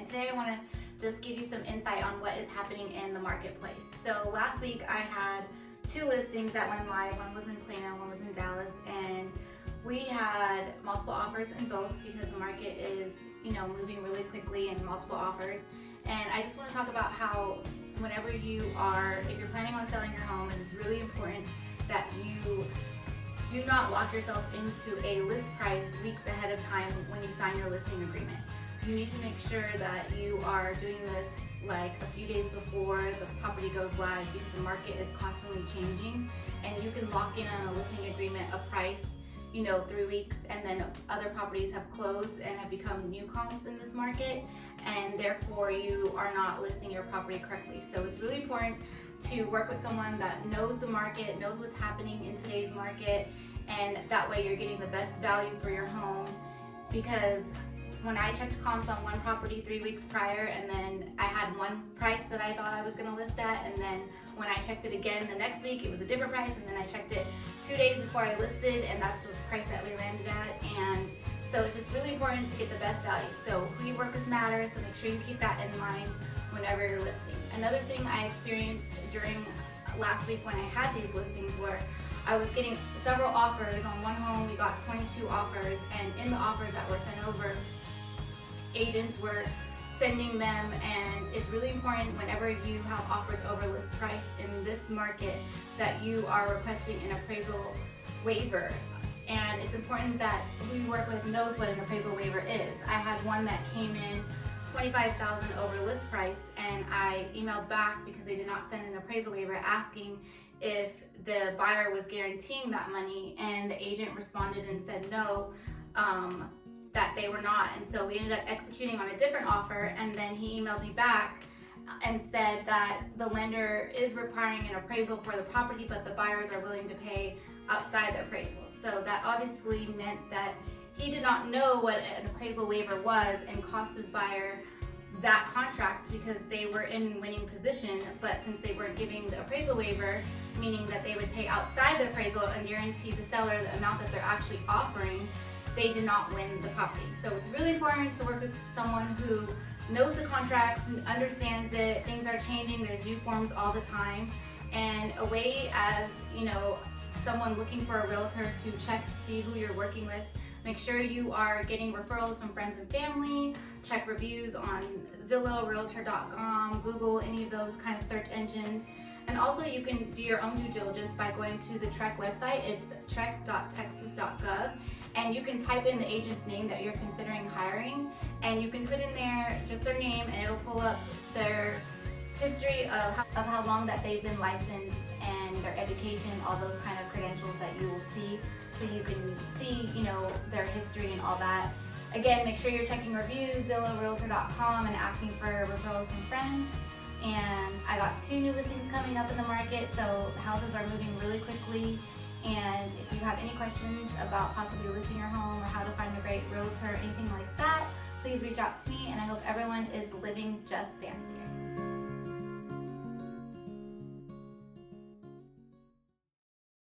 and today I want to just give you some insight on what is happening in the marketplace. So last week I had 2 listings that went live. One was in Plano, one was in Dallas, and we had multiple offers in both because the market is, moving really quickly and multiple offers. And I just want to talk about how whenever if you're planning on selling your home, and it's really important that you do not lock yourself into a list price weeks ahead of time when you sign your listing agreement. You need to make sure that you are doing this like a few days before the property goes live, because the market is constantly changing, and you can lock in on a listing agreement a price 3 weeks, and then other properties have closed and have become new comps in this market, and therefore you are not listing your property correctly. So it's really important to work with someone that knows the market, knows what's happening in today's market, and that way you're getting the best value for your home. Because when I checked comps on one property 3 weeks prior, and then I had one price that I thought I was going to list at, and then when I checked it again the next week, it was a different price, and then I checked it 2 days before I listed, and that's the price that we landed at. And so it's just really important to get the best value. So who you work with matters, so make sure you keep that in mind whenever you're listing. Another thing I experienced during last week when I had these listings were I was getting several offers. On one home we got 22 offers, and in the offers that were sent over, agents were sending them, and it's really important whenever you have offers over list price in this market that you are requesting an appraisal waiver. And it's important that who you work with knows what an appraisal waiver is. I had one that came in $25,000 over list price, and I emailed back because they did not send an appraisal waiver asking if the buyer was guaranteeing that money, and the agent responded and said no, that they were not. And so we ended up executing on a different offer, and then he emailed me back and said that the lender is requiring an appraisal for the property, but the buyers are willing to pay outside the appraisal. So that obviously meant that he did not know what an appraisal waiver was and cost his buyer that contract because they were in winning position, but since they weren't giving the appraisal waiver, meaning that they would pay outside the appraisal and guarantee the seller the amount that they're actually offering, they did not win the property. So it's really important to work with someone who knows the contracts and understands it. Things are changing, there's new forms all the time, and a way as someone looking for a realtor to check to see who you're working with. Make sure you are getting referrals from friends and family. Check reviews on Zillow, realtor.com, Google, any of those kind of search engines. And also you can do your own due diligence by going to the TREC website. It's trec.texas.gov, and you can type in the agent's name that you're considering hiring, and you can put in there just their name, and it'll pull up their history of how long that they've been licensed and their education, all those kind of credentials that you will see, so you can see their history and all that. Again, make sure you're checking reviews, Zillow, realtor.com, and asking for referrals from friends. And I got 2 new listings coming up in the market, so houses are moving really quickly. And if you have any questions about possibly listing your home or how to find a great realtor or anything like that, please reach out to me, and I hope everyone is living just fancier.